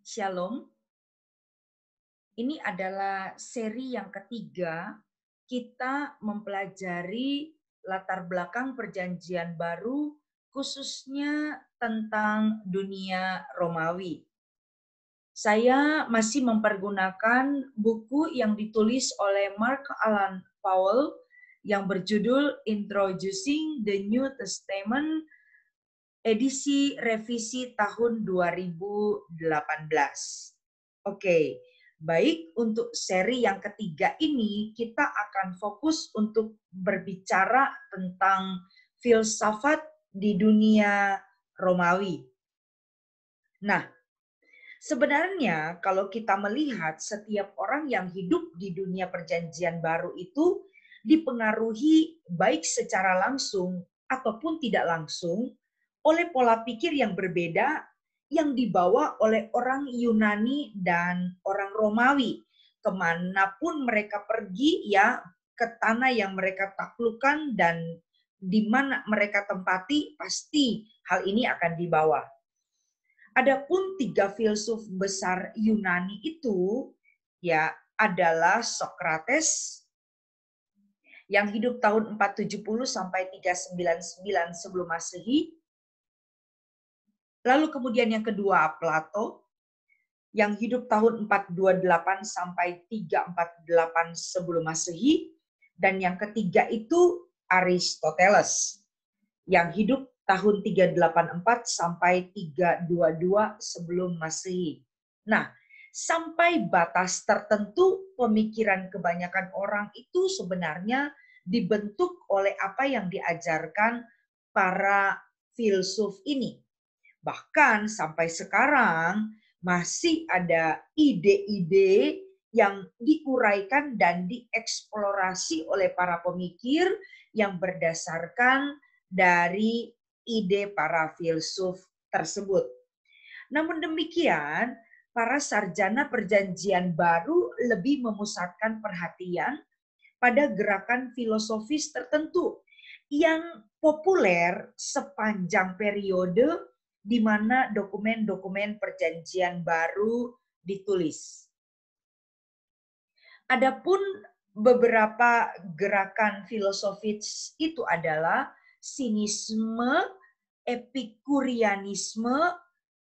Shalom, ini adalah seri yang ketiga kita mempelajari latar belakang Perjanjian Baru, khususnya tentang dunia Romawi. Saya masih mempergunakan buku yang ditulis oleh Mark Alan Powell yang berjudul Introducing the New Testament edisi revisi tahun 2018. Oke, baik, untuk seri yang ketiga ini kita akan fokus untuk berbicara tentang filsafat di dunia Romawi. Nah, sebenarnya kalau kita melihat setiap orang yang hidup di dunia Perjanjian Baru itu dipengaruhi baik secara langsung ataupun tidak langsung oleh pola pikir yang berbeda yang dibawa oleh orang Yunani dan orang Romawi. Kemanapun mereka pergi, ya, ke tanah yang mereka taklukkan dan di mana mereka tempati, pasti hal ini akan dibawa. Adapun tiga filsuf besar Yunani itu, ya, adalah Sokrates yang hidup tahun 470 sampai 399 sebelum Masehi. Lalu kemudian yang kedua Plato yang hidup tahun 428 sampai 348 sebelum Masehi, dan yang ketiga itu Aristoteles yang hidup tahun 384 sampai 322 sebelum Masehi. Nah, sampai batas tertentu pemikiran kebanyakan orang itu sebenarnya dibentuk oleh apa yang diajarkan para filsuf ini. Bahkan sampai sekarang masih ada ide-ide yang diuraikan dan dieksplorasi oleh para pemikir yang berdasarkan dari ide para filsuf tersebut. Namun demikian, para sarjana Perjanjian Baru lebih memusatkan perhatian pada gerakan filosofis tertentu yang populer sepanjang periode di mana dokumen-dokumen Perjanjian Baru ditulis. Adapun beberapa gerakan filosofis itu adalah sinisme, epikurianisme,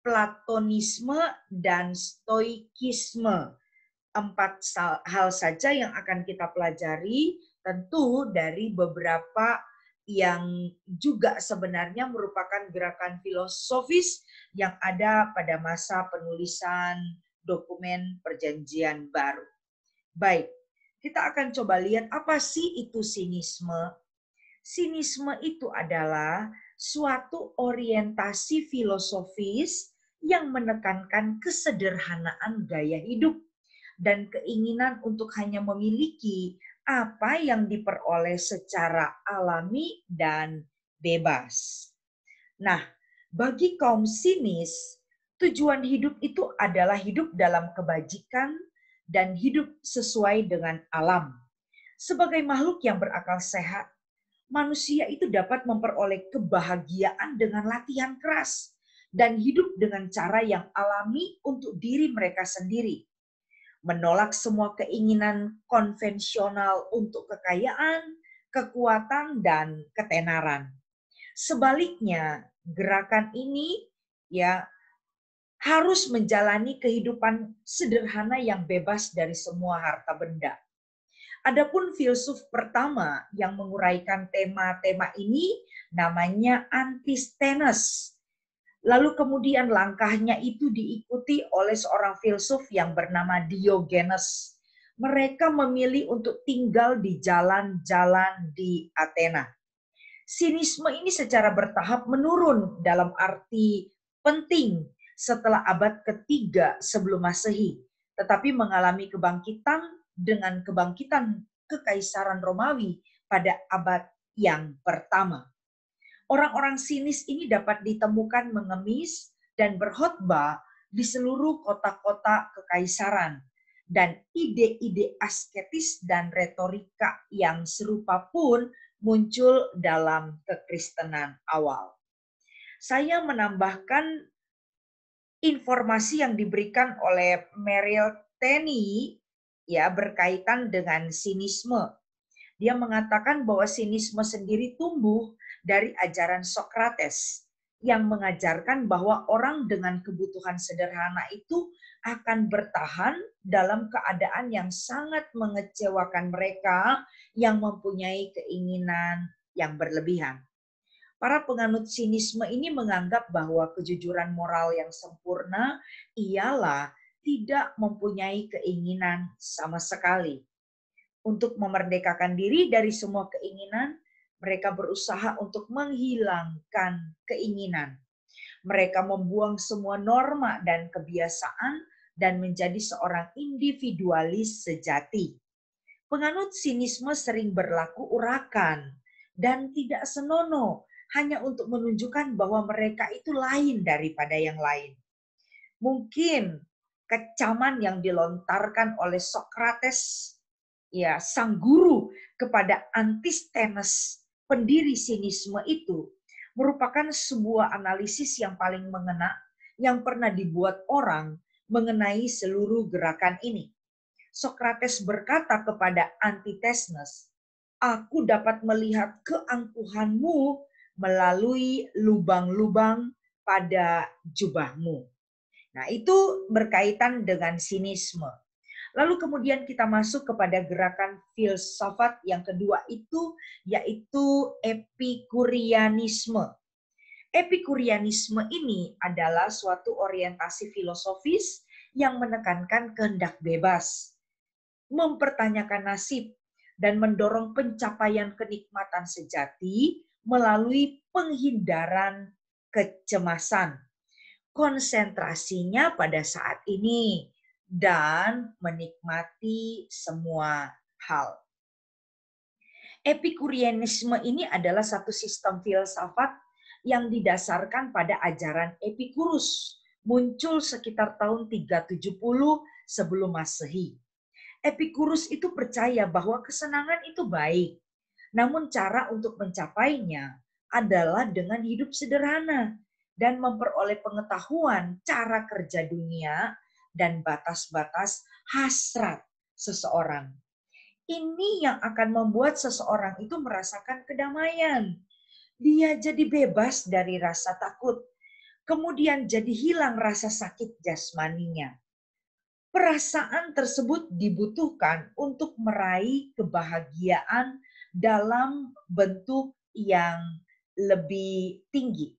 platonisme, dan stoikisme. 4 hal saja yang akan kita pelajari, tentu dari beberapa yang juga sebenarnya merupakan gerakan filosofis yang ada pada masa penulisan dokumen Perjanjian Baru. Baik, kita akan coba lihat apa sih itu sinisme. Sinisme itu adalah suatu orientasi filosofis yang menekankan kesederhanaan gaya hidup dan keinginan untuk hanya memiliki apa yang diperoleh secara alami dan bebas. Nah, bagi kaum sinis, tujuan hidup itu adalah hidup dalam kebajikan dan hidup sesuai dengan alam. Sebagai makhluk yang berakal sehat, manusia itu dapat memperoleh kebahagiaan dengan latihan keras dan hidup dengan cara yang alami untuk diri mereka sendiri. Menolak semua keinginan konvensional untuk kekayaan, kekuatan, dan ketenaran. Sebaliknya, gerakan ini, ya, harus menjalani kehidupan sederhana yang bebas dari semua harta benda. Adapun filsuf pertama yang menguraikan tema-tema ini namanya Antisthenes. Lalu kemudian langkahnya itu diikuti oleh seorang filsuf yang bernama Diogenes. Mereka memilih untuk tinggal di jalan-jalan di Athena. Sinisme ini secara bertahap menurun dalam arti penting setelah abad ketiga sebelum Masehi, tetapi mengalami kebangkitan dengan kebangkitan Kekaisaran Romawi pada abad yang pertama. Orang-orang sinis ini dapat ditemukan mengemis dan berkhotbah di seluruh kota-kota kekaisaran, dan ide-ide asketis dan retorika yang serupa pun muncul dalam kekristenan awal. Saya menambahkan informasi yang diberikan oleh Meryl Tenney ya berkaitan dengan sinisme. Dia mengatakan bahwa sinisme sendiri tumbuh dari ajaran Sokrates yang mengajarkan bahwa orang dengan kebutuhan sederhana itu akan bertahan dalam keadaan yang sangat mengecewakan mereka yang mempunyai keinginan yang berlebihan. Para penganut sinisme ini menganggap bahwa kejujuran moral yang sempurna ialah tidak mempunyai keinginan sama sekali. Untuk memerdekakan diri dari semua keinginan, mereka berusaha untuk menghilangkan keinginan. Mereka membuang semua norma dan kebiasaan dan menjadi seorang individualis sejati. Penganut sinisme sering berlaku urakan dan tidak senonoh hanya untuk menunjukkan bahwa mereka itu lain daripada yang lain. Mungkin kecaman yang dilontarkan oleh Sokrates, ya sang guru, kepada Antisthenes, pendiri sinisme itu, merupakan sebuah analisis yang paling mengena yang pernah dibuat orang mengenai seluruh gerakan ini. Sokrates berkata kepada Antisthenes, "Aku dapat melihat keangkuhanmu melalui lubang-lubang pada jubahmu." Nah, itu berkaitan dengan sinisme. Lalu kemudian kita masuk kepada gerakan filsafat yang kedua itu, yaitu epikurianisme. Epikurianisme ini adalah suatu orientasi filosofis yang menekankan kehendak bebas, mempertanyakan nasib, dan mendorong pencapaian kenikmatan sejati melalui penghindaran kecemasan. Konsentrasinya pada saat ini dan menikmati semua hal. Epikurianisme ini adalah satu sistem filsafat yang didasarkan pada ajaran Epikurus, muncul sekitar tahun 370 sebelum Masehi. Epikurus itu percaya bahwa kesenangan itu baik, namun cara untuk mencapainya adalah dengan hidup sederhana dan memperoleh pengetahuan cara kerja dunia dan batas-batas hasrat seseorang. Ini yang akan membuat seseorang itu merasakan kedamaian. Dia jadi bebas dari rasa takut. Kemudian jadi hilang rasa sakit jasmaninya. Perasaan tersebut dibutuhkan untuk meraih kebahagiaan dalam bentuk yang lebih tinggi.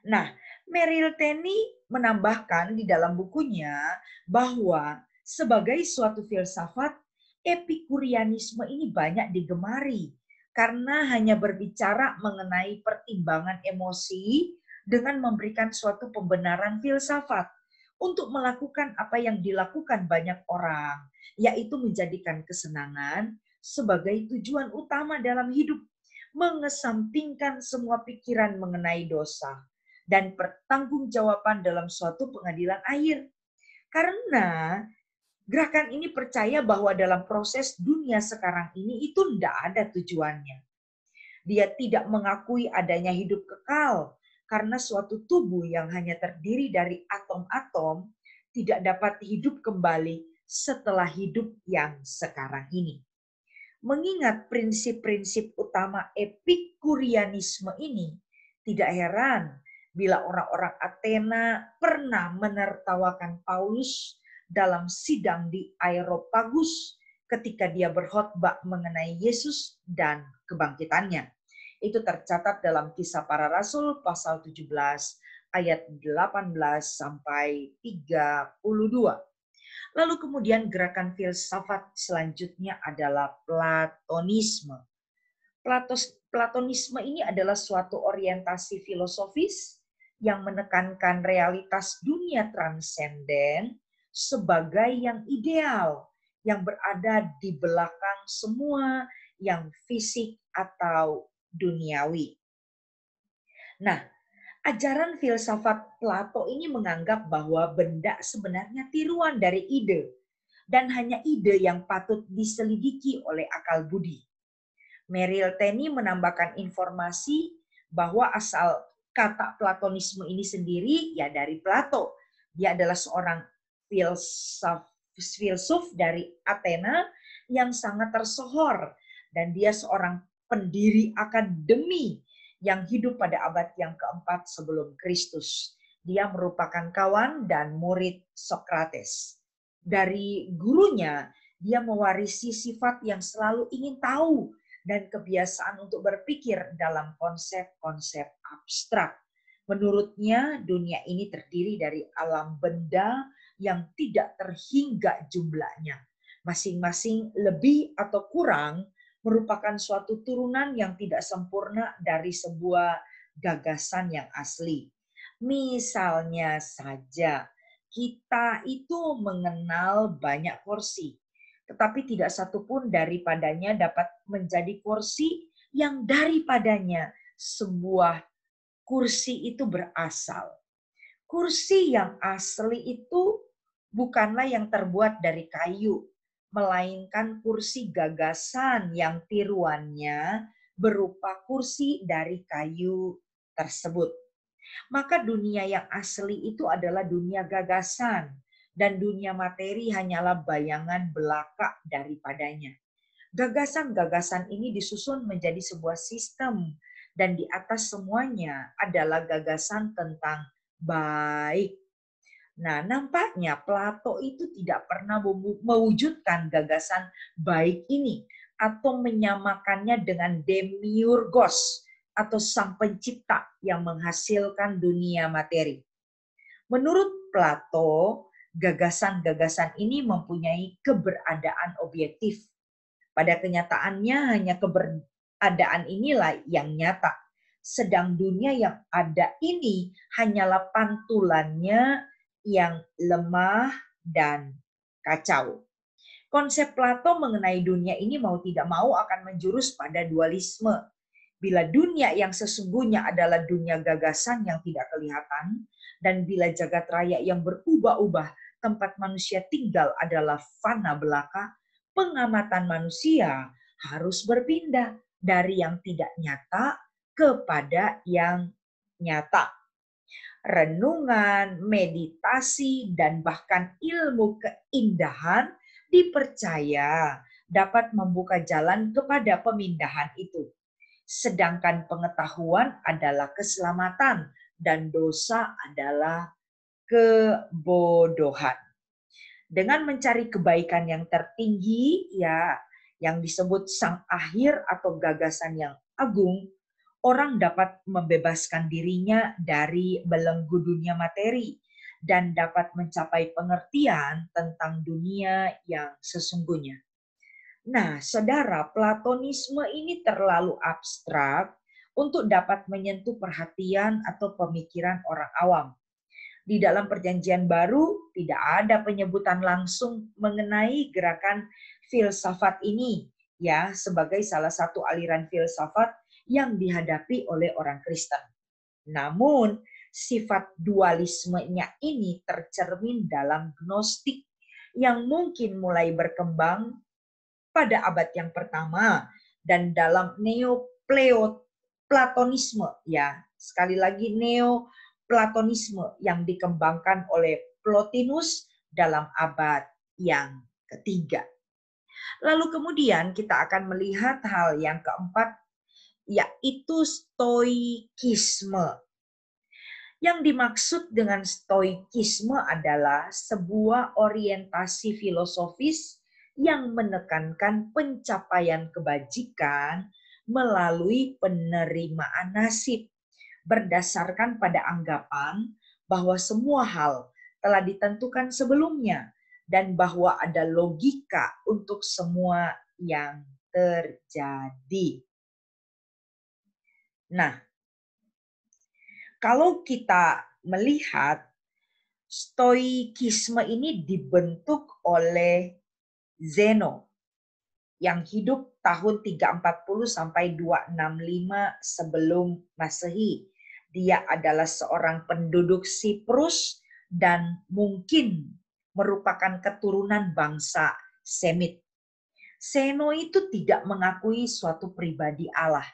Nah, Meryl Tenney menambahkan di dalam bukunya bahwa sebagai suatu filsafat, epikurianisme ini banyak digemari karena hanya berbicara mengenai pertimbangan emosi dengan memberikan suatu pembenaran filsafat untuk melakukan apa yang dilakukan banyak orang, yaitu menjadikan kesenangan sebagai tujuan utama dalam hidup, mengesampingkan semua pikiran mengenai dosa dan pertanggungjawaban dalam suatu pengadilan akhir. Karena gerakan ini percaya bahwa dalam proses dunia sekarang ini itu tidak ada tujuannya. Dia tidak mengakui adanya hidup kekal karena suatu tubuh yang hanya terdiri dari atom-atom tidak dapat hidup kembali setelah hidup yang sekarang ini. Mengingat prinsip-prinsip utama epikurianisme ini, tidak heran bila orang-orang Athena pernah menertawakan Paulus dalam sidang di Areopagus ketika dia berkhotbah mengenai Yesus dan kebangkitannya. Itu tercatat dalam Kisah Para Rasul pasal 17 ayat 18 sampai 32. Lalu kemudian gerakan filsafat selanjutnya adalah Platonisme. Platonisme ini adalah suatu orientasi filosofis yang menekankan realitas dunia transenden sebagai yang ideal, yang berada di belakang semua yang fisik atau duniawi. Nah, ajaran filsafat Plato ini menganggap bahwa benda sebenarnya tiruan dari ide dan hanya ide yang patut diselidiki oleh akal budi. Meryl Tenney menambahkan informasi bahwa asal kata Platonisme ini sendiri ya dari Plato Dia adalah seorang filsuf dari Athena yang sangat tersohor, dan dia seorang pendiri akademi yang hidup pada abad yang keempat sebelum Kristus. Dia merupakan kawan dan murid Sokrates. Dari gurunya, dia mewarisi sifat yang selalu ingin tahu dan kebiasaan untuk berpikir dalam konsep-konsep abstrak. Menurutnya, dunia ini terdiri dari alam benda yang tidak terhingga jumlahnya. Masing-masing lebih atau kurang merupakan suatu turunan yang tidak sempurna dari sebuah gagasan yang asli. Misalnya saja, kita itu mengenal banyak kursi, tetapi tidak satupun daripadanya dapat menjadi kursi yang daripadanya sebuah kursi itu berasal. Kursi yang asli itu bukanlah yang terbuat dari kayu, melainkan kursi gagasan yang tiruannya berupa kursi dari kayu tersebut. Maka dunia yang asli itu adalah dunia gagasan, dan dunia materi hanyalah bayangan belaka daripadanya. Gagasan-gagasan ini disusun menjadi sebuah sistem, dan di atas semuanya adalah gagasan tentang baik. Nah, nampaknya Plato itu tidak pernah mewujudkan gagasan baik ini atau menyamakannya dengan demiurgos atau sang pencipta yang menghasilkan dunia materi. Menurut Plato, gagasan-gagasan ini mempunyai keberadaan objektif. Pada kenyataannya hanya keberadaan inilah yang nyata. Sedang dunia yang ada ini hanyalah pantulannya yang lemah dan kacau. Konsep Plato mengenai dunia ini mau tidak mau akan menjurus pada dualisme. Bila dunia yang sesungguhnya adalah dunia gagasan yang tidak kelihatan, dan bila jagat raya yang berubah-ubah tempat manusia tinggal adalah fana belaka, pengamatan manusia harus berpindah dari yang tidak nyata kepada yang nyata. Renungan, meditasi, dan bahkan ilmu keindahan dipercaya dapat membuka jalan kepada pemindahan itu. Sedangkan pengetahuan adalah keselamatan dan dosa adalah kebodohan. Dengan mencari kebaikan yang tertinggi, ya, yang disebut sang akhir atau gagasan yang agung, orang dapat membebaskan dirinya dari belenggu dunia materi dan dapat mencapai pengertian tentang dunia yang sesungguhnya. Nah, saudara, Platonisme ini terlalu abstrak untuk dapat menyentuh perhatian atau pemikiran orang awam. Di dalam Perjanjian Baru tidak ada penyebutan langsung mengenai gerakan filsafat ini, ya, sebagai salah satu aliran filsafat yang dihadapi oleh orang Kristen. Namun, sifat dualismenya ini tercermin dalam Gnostik yang mungkin mulai berkembang pada abad yang pertama dan dalam Neoplatonisme, ya, sekali lagi Neoplatonisme yang dikembangkan oleh Plotinus dalam abad yang ketiga. Lalu kemudian kita akan melihat hal yang keempat, yaitu stoikisme. Yang dimaksud dengan stoikisme adalah sebuah orientasi filosofis yang menekankan pencapaian kebajikan melalui penerimaan nasib, berdasarkan pada anggapan bahwa semua hal telah ditentukan sebelumnya dan bahwa ada logika untuk semua yang terjadi. Nah, kalau kita melihat stoikisme ini dibentuk oleh Zeno yang hidup tahun 340 sampai 265 sebelum Masehi. Dia adalah seorang penduduk Siprus dan mungkin merupakan keturunan bangsa Semit. Zeno itu tidak mengakui suatu pribadi Allah,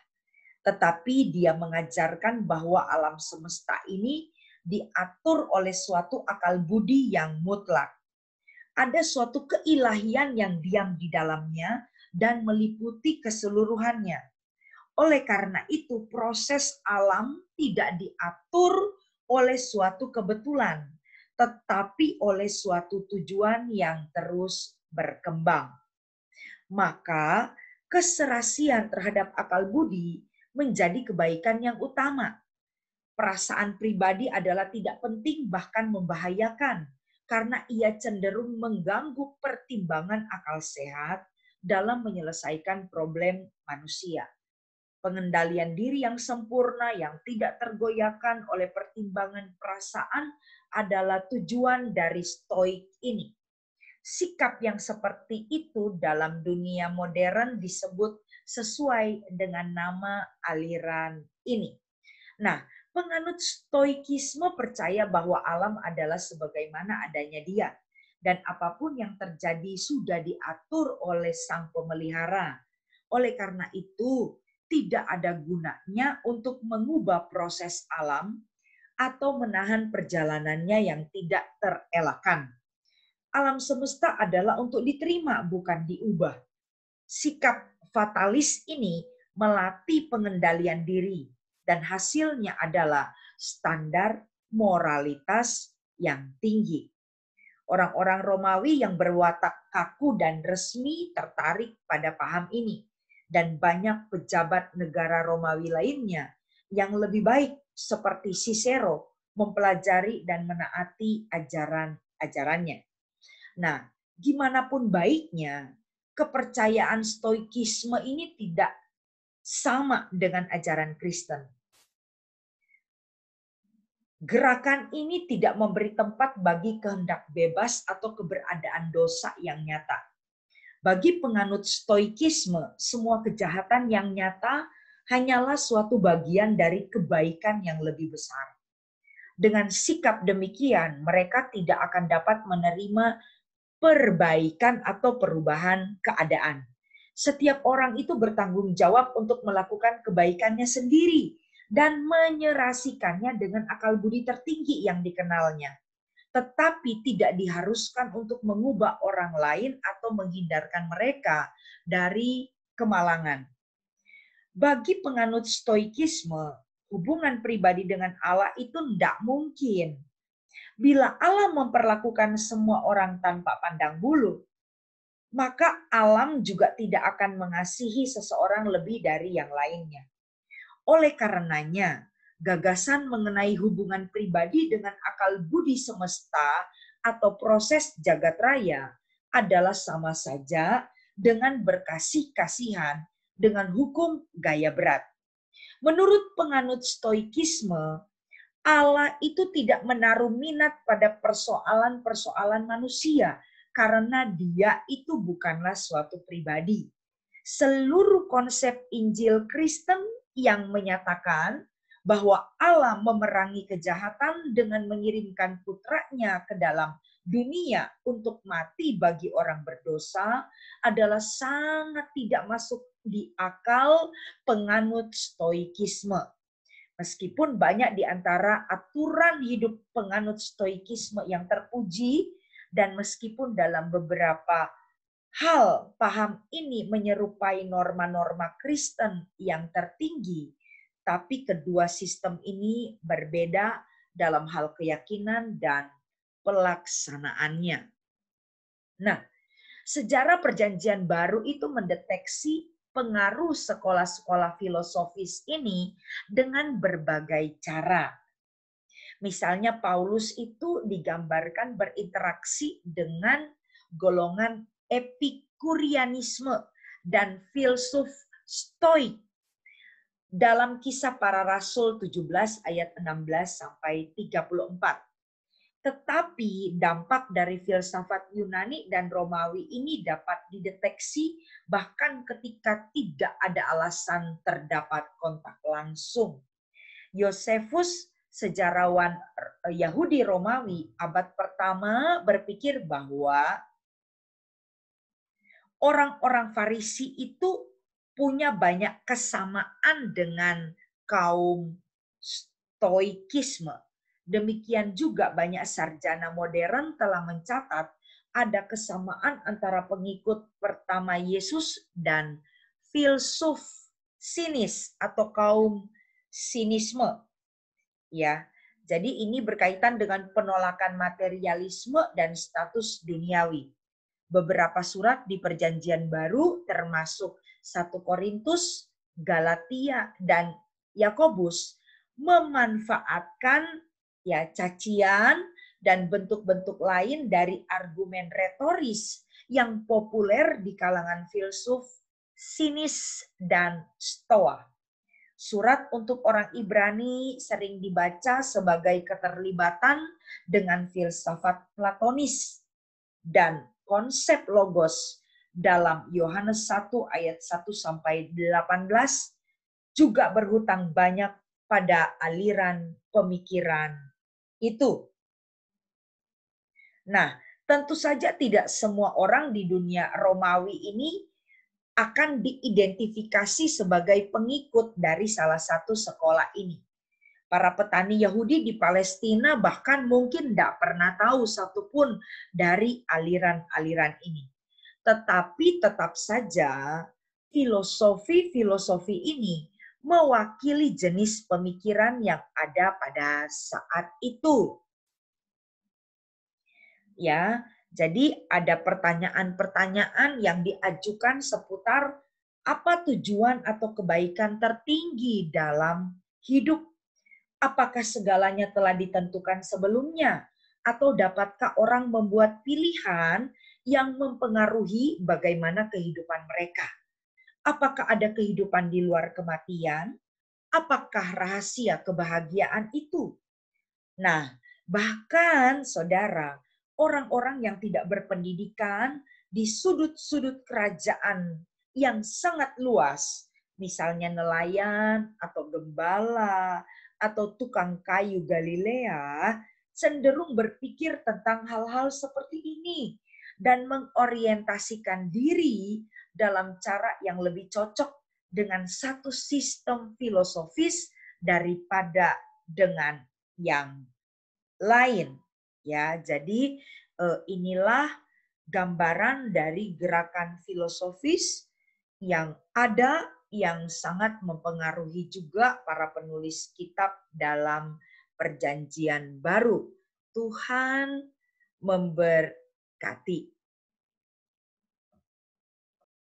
tetapi dia mengajarkan bahwa alam semesta ini diatur oleh suatu akal budi yang mutlak. Ada suatu keilahian yang diam di dalamnya dan meliputi keseluruhannya. Oleh karena itu, proses alam tidak diatur oleh suatu kebetulan, tetapi oleh suatu tujuan yang terus berkembang. Maka, keserasian terhadap akal budi menjadi kebaikan yang utama. Perasaan pribadi adalah tidak penting, bahkan membahayakan, karena ia cenderung mengganggu pertimbangan akal sehat dalam menyelesaikan problem manusia. Pengendalian diri yang sempurna yang tidak tergoyahkan oleh pertimbangan perasaan adalah tujuan dari stoik ini. Sikap yang seperti itu dalam dunia modern disebut sesuai dengan nama aliran ini. Nah, penganut stoikisme percaya bahwa alam adalah sebagaimana adanya dia. Dan apapun yang terjadi sudah diatur oleh sang pemelihara. Oleh karena itu, tidak ada gunanya untuk mengubah proses alam atau menahan perjalanannya yang tidak terelakkan. Alam semesta adalah untuk diterima, bukan diubah. Sikap fatalis ini melatih pengendalian diri, dan hasilnya adalah standar moralitas yang tinggi. Orang-orang Romawi yang berwatak kaku dan resmi tertarik pada paham ini. Dan banyak pejabat negara Romawi lainnya yang lebih baik seperti Cicero mempelajari dan menaati ajaran-ajarannya. Nah, gimana pun baiknya, kepercayaan stoikisme ini tidak sama dengan ajaran Kristen. Gerakan ini tidak memberi tempat bagi kehendak bebas atau keberadaan dosa yang nyata. Bagi penganut stoikisme, semua kejahatan yang nyata hanyalah suatu bagian dari kebaikan yang lebih besar. Dengan sikap demikian, mereka tidak akan dapat menerima perbaikan atau perubahan keadaan. Setiap orang itu bertanggung jawab untuk melakukan kebaikannya sendiri dan menyerasikannya dengan akal budi tertinggi yang dikenalnya. Tetapi tidak diharuskan untuk mengubah orang lain atau menghindarkan mereka dari kemalangan. Bagi penganut stoikisme, hubungan pribadi dengan Allah itu tidak mungkin. Bila Allah memperlakukan semua orang tanpa pandang bulu, maka alam juga tidak akan mengasihi seseorang lebih dari yang lainnya. Oleh karenanya, gagasan mengenai hubungan pribadi dengan akal budi semesta atau proses jagat raya adalah sama saja dengan berkasih-kasihan dengan hukum gaya berat. Menurut penganut stoikisme, Allah itu tidak menaruh minat pada persoalan-persoalan manusia karena dia itu bukanlah suatu pribadi. Seluruh konsep Injil Kristen yang menyatakan bahwa Allah memerangi kejahatan dengan mengirimkan putranya ke dalam dunia untuk mati bagi orang berdosa adalah sangat tidak masuk di akal penganut stoikisme. Meskipun banyak di antara aturan hidup penganut stoikisme yang terpuji, dan meskipun dalam beberapa hal paham ini menyerupai norma-norma Kristen yang tertinggi, tapi kedua sistem ini berbeda dalam hal keyakinan dan pelaksanaannya. Nah, sejarah Perjanjian Baru itu mendeteksi pengaruh sekolah-sekolah filosofis ini dengan berbagai cara. Misalnya Paulus itu digambarkan berinteraksi dengan golongan Epikurianisme dan filsuf Stoik dalam Kisah Para Rasul 17 ayat 16 sampai 34. Tetapi dampak dari filsafat Yunani dan Romawi ini dapat dideteksi bahkan ketika tidak ada alasan terdapat kontak langsung. Yosefus, sejarawan Yahudi Romawi abad pertama, berpikir bahwa orang-orang Farisi itu punya banyak kesamaan dengan kaum Stoikisme. Demikian juga banyak sarjana modern telah mencatat ada kesamaan antara pengikut pertama Yesus dan filsuf sinis atau kaum sinisme. Ya, jadi ini berkaitan dengan penolakan materialisme dan status duniawi. Beberapa surat di Perjanjian Baru termasuk 1 Korintus, Galatia, dan Yakobus memanfaatkan ya cacian dan bentuk-bentuk lain dari argumen retoris yang populer di kalangan filsuf sinis dan stoa. Surat untuk orang Ibrani sering dibaca sebagai keterlibatan dengan filsafat Platonis dan konsep logos dalam Yohanes 1 ayat 1 sampai 18 juga berhutang banyak pada aliran pemikiran itu. Nah, tentu saja tidak semua orang di dunia Romawi ini akan diidentifikasi sebagai pengikut dari salah satu sekolah ini. Para petani Yahudi di Palestina bahkan mungkin tidak pernah tahu satupun dari aliran-aliran ini. Tetapi tetap saja filosofi-filosofi ini mewakili jenis pemikiran yang ada pada saat itu. Ya, jadi ada pertanyaan-pertanyaan yang diajukan seputar apa tujuan atau kebaikan tertinggi dalam hidup. Apakah segalanya telah ditentukan sebelumnya? Atau dapatkah orang membuat pilihan yang mempengaruhi bagaimana kehidupan mereka? Apakah ada kehidupan di luar kematian? Apakah rahasia kebahagiaan itu? Nah, bahkan saudara, orang-orang yang tidak berpendidikan di sudut-sudut kerajaan yang sangat luas, misalnya nelayan atau gembala atau tukang kayu Galilea, cenderung berpikir tentang hal-hal seperti ini dan mengorientasikan diri dalam cara yang lebih cocok dengan satu sistem filosofis daripada dengan yang lain. Ya, jadi inilah gambaran dari gerakan filosofis yang ada yang sangat mempengaruhi juga para penulis kitab dalam Perjanjian Baru. Tuhan memberkati.